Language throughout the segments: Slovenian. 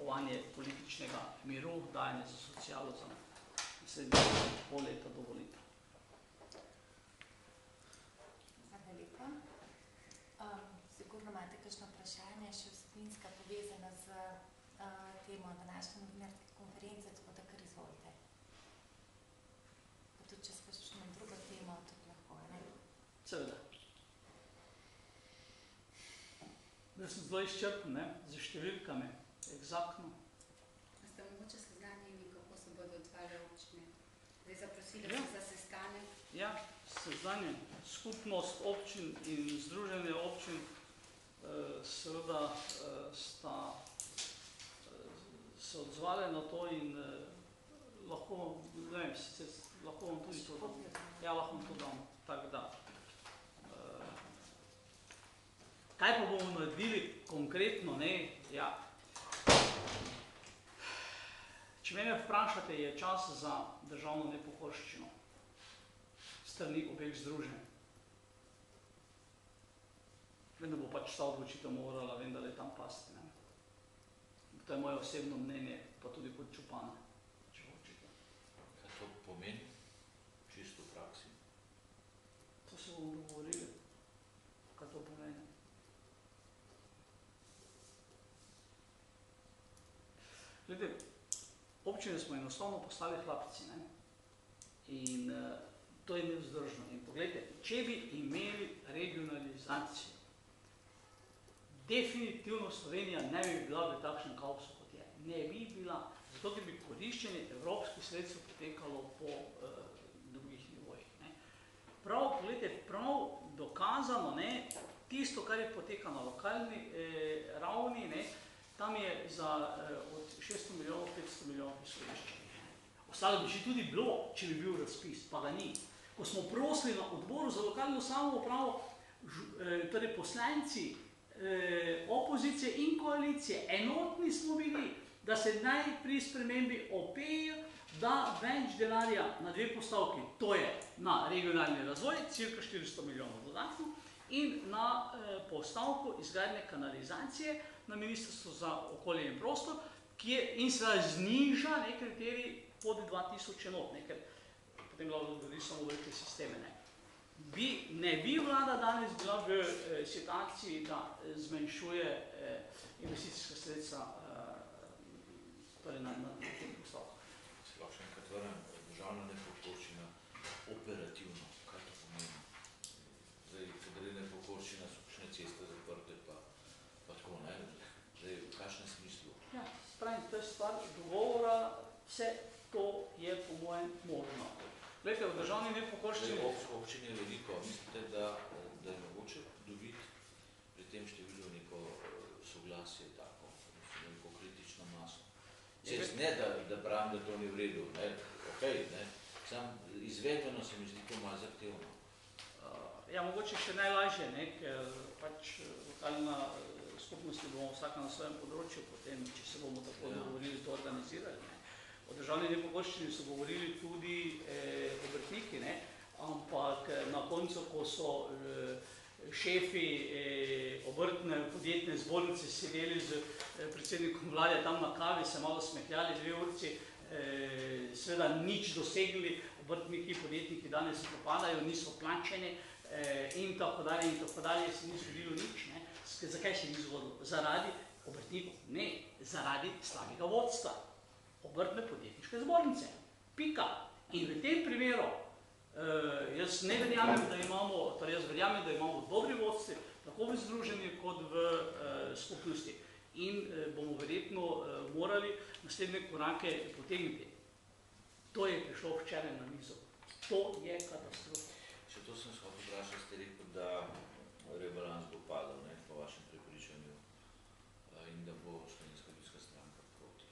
oblikovanje političnega miru, dajanje za socialo za naslednje pol leta do volitev. Hvala lepa. Sigurno imate kakšno vprašanje, še vsebinska povezana z temo današnje novinarske konference, tako da kar izvolite. Pa tudi, če s kakšno drugo temo, tudi lahko, ne? Seveda. Zdaj sem zelo izčrpen, ne, z številkami, egzaktno. A ste mogoče seznanjeni, kako se bodo odvale občine? Zdaj zaprosili so za sestanek? Ja, seznanjen. Skupnost občin in združenje občin seveda sta se odzvali na to in lahko, ne vem, lahko vam tudi to dam. Ja, lahko vam to dam, tako da. Kaj pa bomo naredili konkretno, ne? Ja. Če mene vprašate, je čas za državno nepokorščino strani obeh združenj. Vem, da bo pač ta odločitev morala vendarle tam pasti, ne? To je moje osebno mnenje, pa tudi kot župana, če hočete. Kaj to pomeni, čisto v praksi? To se bomo dogovorili, kaj to pomeni. Glede, občine smo enostavno postali hlapci, ne? In to je nevzdržno. In poglejte, če bi imeli regionalizacijo, definitivno Slovenija ne bi bila v takšnem kaosu, kot je. Ne bi bila, zato ker bi koriščenje evropskih sredstev potekalo po drugih nivojih, ne? Prav, poglejte, prav dokazano, ne, tisto, kar je poteka na lokalni ravni, ne, tam je za od 600 milijonov, 500 milijonov izkoriščenih. Ostalo bi še tudi bilo, če bi bil razpis, pa ga ni. Ko smo prosili na odboru za lokalno samoupravo, torej poslanci opozicije in koalicije, enotni smo bili, da se naj pri spremembi OP-ja da več denarja na dve postavki, to je na regionalni razvoj, cirka 400 milijonov dodatno, in na postavko izgradnje kanalizacije na Ministrstvu za okolje in prostor, in seveda zniža kriterij pod 2000 enot, ker potem lahko dodali samo velike sisteme. Ne bi vlada danes bila v situaciji, da zmanjšuje investicijska sredstva torej na tem postavku. Se lahko še enkrat vrnem, državna nepokorščina operativno, kaj to pomeni? Zdaj, kadar je nepokorščina, so kakšne ceste zaprte, pa tako, ne? Zdaj, v kakšnem smislu? Ja, spravim, to je stvar dogovora, vse to je po mojem možno. Glejte, v državni nepokorščini... Občine je veliko, mislite, da je mogoče dobiti pri tem številu neko soglasje tako, neko kritično maso? Ne, da pravim, da to ni v redu, ne, okej, ne, sam izvedeno se mi zdi to malo zahtevno. Ja, mogoče še najlažje, ne, ker pač lokalna skupnosti bomo vsaka na svojem področju, potem, če se bomo tako dogovorili, to organizirali, ne. O državni nepokorščini so govorili tudi obrtniki, ne, ampak na koncu, ko so šefi obrtne podjetne zbornice sedeli z predsednikom vlade tam na kavi, se malo smehljali 2 urci, seveda nič dosegli, obrtniki, podjetniki danes se popadajo, niso plačeni in tako dalje, se ni zgodilo nič, ne. Zakaj se ni zgodilo? Zaradi obrtnikov? Ne, zaradi slabega vodstva obrtne podjetniške zbornice. Pika. In v tem primeru jaz verjamem, da imamo dobri vodstvi, tako v združenju kot v skupnosti. In bomo verjetno morali naslednje korake potegniti. To je prišlo včeraj na mizo. To je katastrofa. Še to sem se hotel vprašati, ste rekel, da rebalans bo padal, ne, po vašem prepričanju, in da bo Slovenska ljudska stranka proti.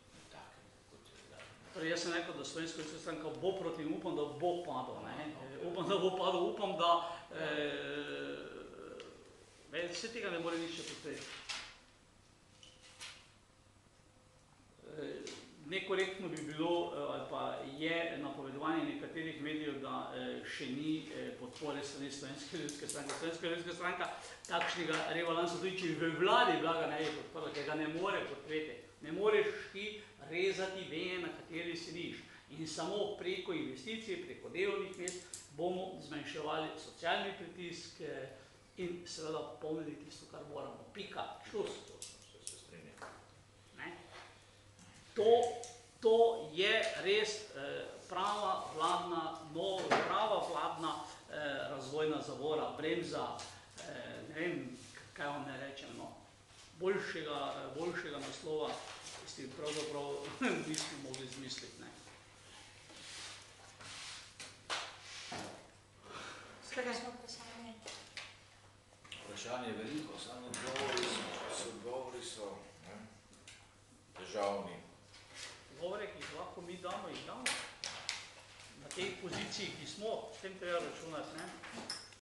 Torej, jaz sem rekel, da Slovenska ljudska stranka bo proti in upam, da bo padal. Upam, da bo padal, upam, da vse tega ne more nič podpreti. nekorektno bi bilo, ali pa je napovedovanje nekaterih medijev, da še ni podpore strani Slovenske ljudske stranke. Slovenska ljudska stranka takšnega rebalansa, tudi če v vladi blaga ne je podprla, ker ga ne more podpreti. Ne moreš ti rezati veje, na kateri sediš. In samo preko investicij, preko delovnih mest bomo zmanjševali socialni pritisk in seveda polnili tisto, kar moramo. Pika, šus. To je res prava vladna razvojna zavora, bremza, ne vem, kaj vam ne rečem, boljšega naslova si pravzaprav nismo mogli izmisliti. Kakšno vprašanje? Vprašanje je veliko, samo odgovori so težavni. Odgovore, ki jih lahko mi damo, jih damo. Na tej poziciji, ki smo, s tem treba računati, ne?